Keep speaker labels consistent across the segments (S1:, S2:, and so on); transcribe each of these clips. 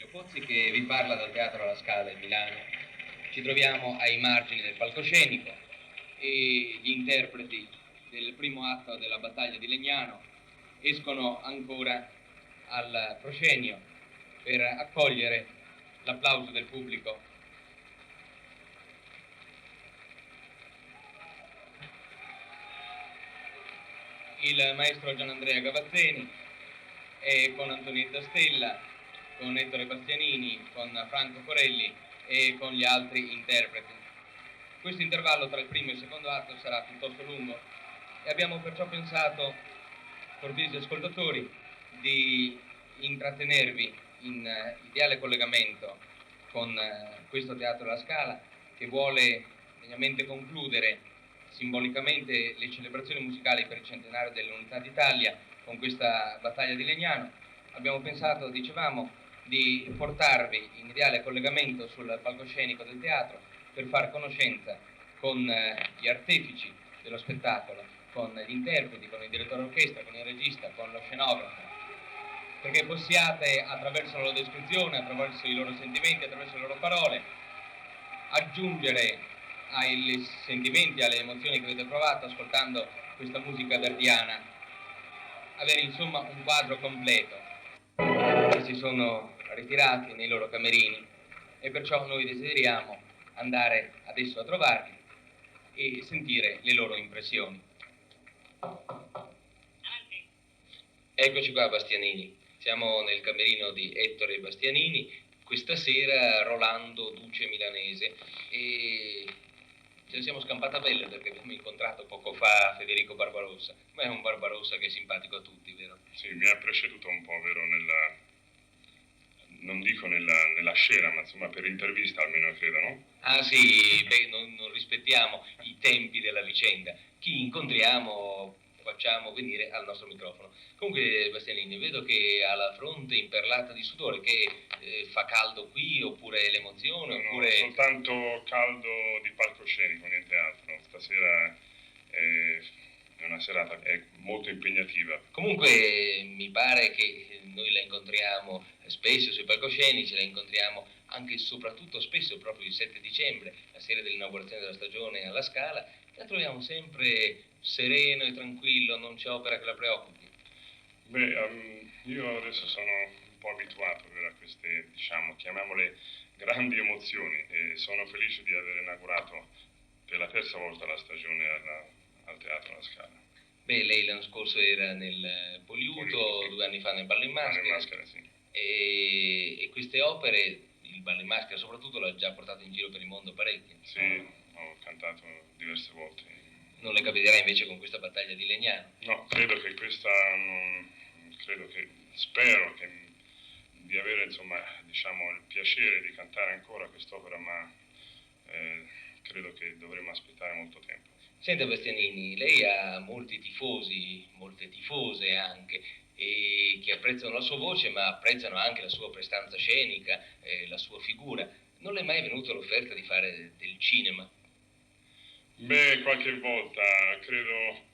S1: Pozzi che vi parla dal Teatro alla Scala in Milano. Ci troviamo ai margini del palcoscenico e gli interpreti del primo atto della battaglia di Legnano escono ancora al proscenio per accogliere l'applauso del pubblico. Il maestro Gianandrea Gavazzeni e con Antonietta Stella, con Ettore Bastianini, con Franco Corelli e con gli altri interpreti. Questo intervallo tra il primo e il secondo atto sarà piuttosto lungo e abbiamo perciò pensato, cortesi ascoltatori, di intrattenervi in ideale collegamento con questo Teatro alla Scala che vuole degnamente concludere simbolicamente le celebrazioni musicali per il centenario dell'Unità d'Italia con questa battaglia di Legnano. Abbiamo pensato, dicevamo, di portarvi in ideale collegamento sul palcoscenico del teatro per far conoscenza con gli artefici dello spettacolo, con gli interpreti, con il direttore d'orchestra, con il regista, con lo scenografo, perché possiate, attraverso la loro descrizione, attraverso i loro sentimenti, attraverso le loro parole, aggiungere ai sentimenti, alle emozioni che avete provato ascoltando questa musica verdiana, avere insomma un quadro completo. E si sono ritirati nei loro camerini e perciò noi desideriamo andare adesso a trovarli e sentire le loro impressioni. Eccoci qua Bastianini, siamo nel camerino di Ettore Bastianini, questa sera Rolando Duce Milanese e ce ne siamo scampata belle perché abbiamo incontrato poco fa Federico Barbarossa, ma è un Barbarossa che è simpatico a tutti, vero?
S2: Sì, mi ha preceduto un po', vero, non dico nella scena, ma insomma per intervista almeno credo, no?
S1: Ah sì, beh, non rispettiamo i tempi della vicenda. Chi incontriamo facciamo venire al nostro microfono. Comunque, Bastianini, vedo che ha la fronte imperlata di sudore, che fa caldo qui, oppure l'emozione, oppure...
S2: No, soltanto caldo di palcoscenico, niente altro. Stasera è una serata molto impegnativa.
S1: Comunque, mi pare che noi la incontriamo spesso sui palcoscenici, la incontriamo anche e soprattutto spesso proprio il 7 dicembre, la sera dell'inaugurazione della stagione alla Scala, la troviamo sempre sereno e tranquillo, non c'è opera che la preoccupi.
S2: Beh, io adesso sono un po' abituato a queste, diciamo, chiamiamole grandi emozioni e sono felice di aver inaugurato per la terza volta la stagione al Teatro alla Scala.
S1: Beh, lei l'anno scorso era nel Poliuto, 2 anni fa nel Ballo in Maschera.
S2: Ballo in Maschera, sì.
S1: E queste opere, il Ballo in Maschera soprattutto, l'ha già portato in giro per il mondo parecchio.
S2: Sì, ho cantato diverse volte.
S1: Non le capiterà invece con questa battaglia di Legnano?
S2: No, credo che spero di avere, insomma, diciamo, il piacere di cantare ancora quest'opera, ma credo che dovremo aspettare molto tempo.
S1: Senta Bastianini, lei ha molti tifosi, molte tifose anche, e che apprezzano la sua voce, ma apprezzano anche la sua prestanza scenica, la sua figura. Non le è mai venuta l'offerta di fare del cinema?
S2: Beh, qualche volta, credo,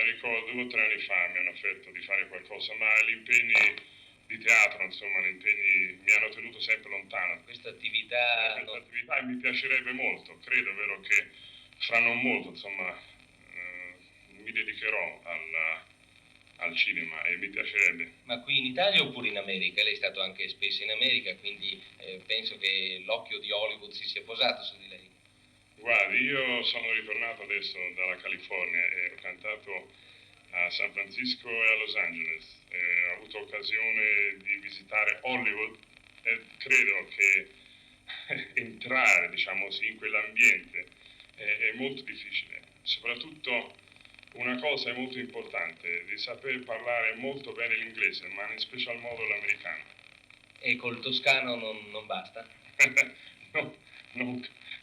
S2: ricordo 2 o 3 anni fa mi hanno offerto di fare qualcosa, ma gli impegni di teatro, insomma, gli impegni mi hanno tenuto sempre lontano.
S1: Questa attività
S2: mi piacerebbe molto, credo, vero, che fra non molto, insomma, mi dedicherò al cinema e mi piacerebbe.
S1: Ma qui in Italia oppure in America? Lei è stato anche spesso in America, quindi penso che l'occhio di Hollywood si sia posato su di lei.
S2: Guardi, io sono ritornato adesso dalla California e ho cantato a San Francisco e a Los Angeles. Ho avuto occasione di visitare Hollywood e credo che entrare, diciamo così, in quell'ambiente è molto difficile. Soprattutto una cosa è molto importante, di saper parlare molto bene l'inglese, ma in special modo l'americano.
S1: E col toscano non basta?
S2: No,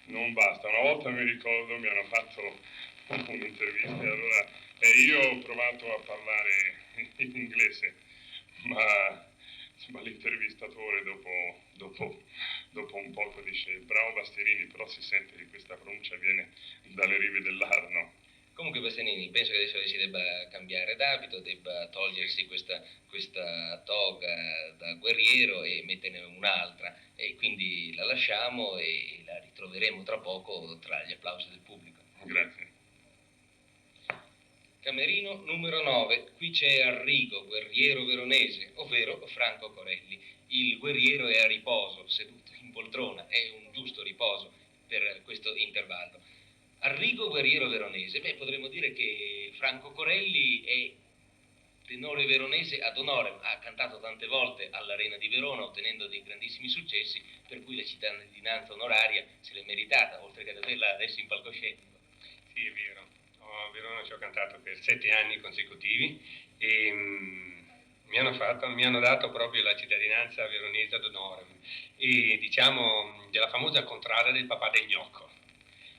S2: non basta. Una volta mi ricordo mi hanno fatto un'intervista e io ho provato a parlare in inglese, ma l'intervistatore dopo un poco dice bravo Bastianini, però si sente che questa pronuncia viene dalle rive dell'Arno.
S1: Comunque Bastianini, penso che adesso lei si debba cambiare d'abito, debba togliersi questa toga da guerriero e metterne un'altra, e quindi la lasciamo e la ritroveremo tra poco tra gli applausi del pubblico.
S2: Grazie.
S1: Camerino numero 9, qui c'è Arrigo, guerriero veronese, ovvero Franco Corelli. Il guerriero è a riposo, seduto in poltrona, è un giusto riposo per questo intervallo. Arrigo, guerriero veronese, potremmo dire che Franco Corelli è tenore veronese ad honorem, ha cantato tante volte all'Arena di Verona ottenendo dei grandissimi successi, per cui la cittadinanza onoraria se l'è meritata, oltre che ad averla adesso in palcoscenico.
S3: Sì, è vero. A Verona ci ho cantato per 7 anni consecutivi e mi hanno dato proprio la cittadinanza veronese ad honorem e diciamo della famosa contrada del papà del gnocco.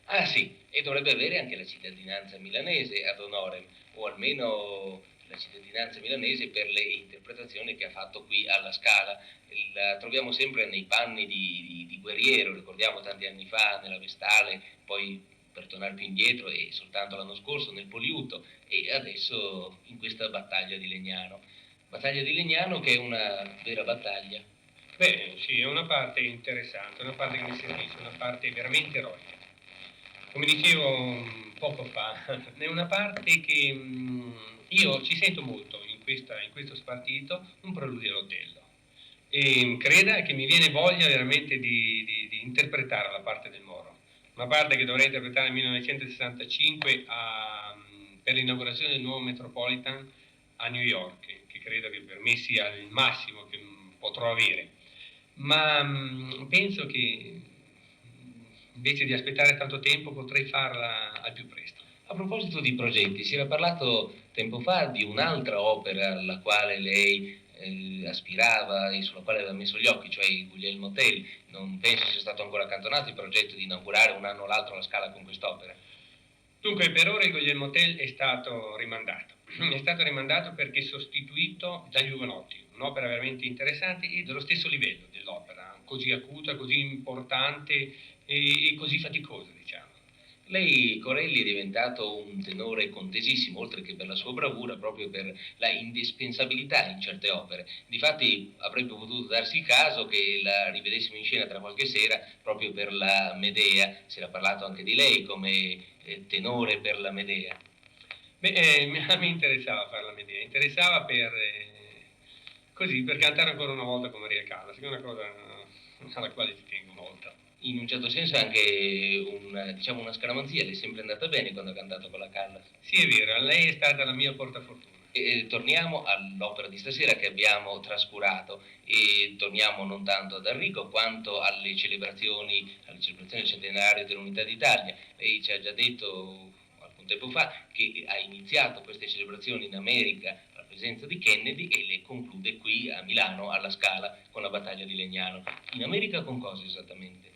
S1: Ah sì, e dovrebbe avere anche la cittadinanza milanese ad honorem, o almeno la cittadinanza milanese per le interpretazioni che ha fatto qui alla Scala. La troviamo sempre nei panni di guerriero, ricordiamo tanti anni fa nella Vestale, poi per tornare più indietro e soltanto l'anno scorso nel Poliuto e adesso in questa battaglia di Legnano. Battaglia di Legnano che è una vera battaglia.
S3: Beh, sì, è una parte interessante, una parte che mi servisce, una parte veramente eroica. Come dicevo poco fa, è una parte che io ci sento molto in questo spartito, un preludio all'Otello. E creda che mi viene voglia veramente di interpretare la parte del Moro, una parte che dovrei interpretare nel 1965 per l'inaugurazione del nuovo Metropolitan a New York, che credo che per me sia il massimo che potrò avere. Ma penso che invece di aspettare tanto tempo potrei farla al più presto.
S1: A proposito di progetti, si era parlato tempo fa di un'altra opera alla quale lei aspirava e sulla quale aveva messo gli occhi, cioè il Guglielmo Tell. Non penso sia stato ancora accantonato il progetto di inaugurare un anno o l'altro la Scala con quest'opera.
S3: Dunque, per ora il Guglielmo Tell è stato rimandato. È stato rimandato perché sostituito dagli Ugonotti, un'opera veramente interessante e dello stesso livello dell'opera, così acuta, così importante e così faticosa, diciamo.
S1: Lei, Corelli, è diventato un tenore contesissimo, oltre che per la sua bravura, proprio per la indispensabilità in certe opere. Difatti avrebbe potuto darsi il caso che la rivedessimo in scena tra qualche sera, proprio per la Medea. Si era parlato anche di lei come tenore per la Medea.
S3: Mi interessava fare la Medea, interessava così, per cantare ancora una volta con Maria Callas, che è una cosa alla quale ci tengo molto.
S1: In un certo senso è anche una scaramanzia, le è sempre andata bene quando ha cantato con la Callas.
S3: Sì, è vero, lei è stata la mia portafortuna.
S1: Torniamo all'opera di stasera che abbiamo trascurato e torniamo non tanto ad Arrigo quanto alle celebrazioni del centenario dell'Unità d'Italia. Lei ci ha già detto alcun tempo fa che ha iniziato queste celebrazioni in America alla presenza di Kennedy e le conclude qui a Milano alla Scala con la battaglia di Legnano. In America con cosa esattamente?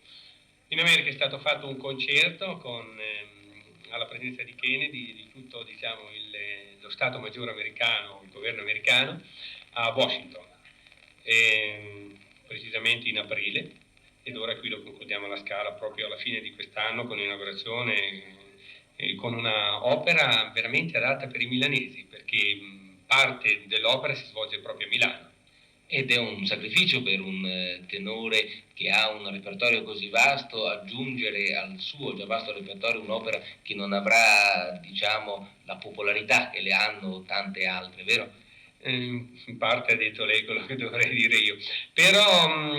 S3: In America è stato fatto un concerto alla presenza di Kennedy, di tutto diciamo, lo Stato Maggiore americano, il governo americano, a Washington, precisamente in aprile, ed ora qui lo concludiamo alla Scala proprio alla fine di quest'anno con l'inaugurazione, con una opera veramente adatta per i milanesi, perché parte dell'opera si svolge proprio a Milano.
S1: Ed è un sacrificio per un tenore che ha un repertorio così vasto, aggiungere al suo già vasto repertorio un'opera che non avrà, diciamo, la popolarità che le hanno tante altre, vero?
S3: In parte ha detto lei quello che dovrei dire io, però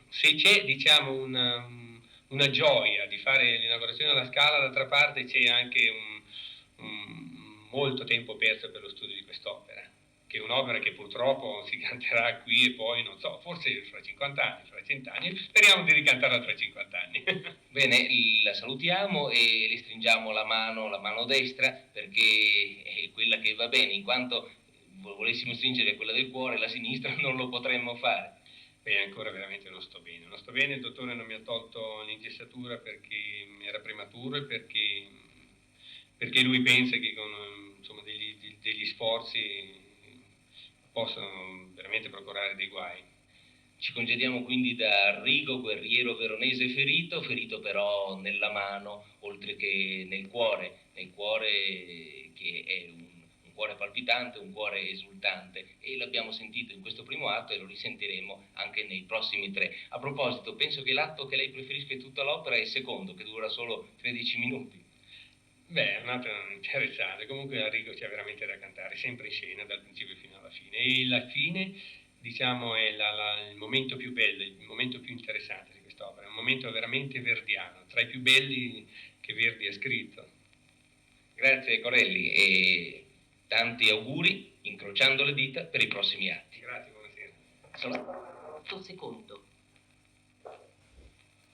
S3: se c'è, diciamo, una gioia di fare l'inaugurazione alla Scala, d'altra parte c'è anche molto tempo perso per lo studio di quest'opera, che è un'opera che purtroppo si canterà qui e poi, non so, forse fra 50 anni, fra 100 anni, speriamo di ricantarla tra 50 anni.
S1: Bene, la salutiamo e le stringiamo la mano destra, perché è quella che va bene, in quanto volessimo stringere quella del cuore, la sinistra non lo potremmo fare.
S3: Beh, ancora veramente non sto bene, il dottore non mi ha tolto l'ingessatura perché era prematuro e perché lui pensa che con insomma, degli sforzi possono veramente procurare dei guai.
S1: Ci congediamo quindi da Arrigo, guerriero veronese ferito però nella mano oltre che nel cuore.
S4: nel cuore che è un cuore palpitante, un cuore esultante, e l'abbiamo sentito in questo primo atto e lo risentiremo anche nei prossimi 3. A proposito, penso che l'atto che lei preferisce di tutta l'opera è il secondo, che dura solo 13 minuti.
S3: Beh, è un atto interessante, comunque Enrico c'è veramente da cantare, sempre in scena, dal principio fino alla fine. E la fine, diciamo, è il momento più bello, il momento più interessante di quest'opera, è un momento veramente verdiano, tra i più belli che Verdi ha scritto.
S4: Grazie Corelli e tanti auguri, incrociando le dita per i prossimi atti.
S3: Grazie, buonasera.
S4: Solo 8 secondi.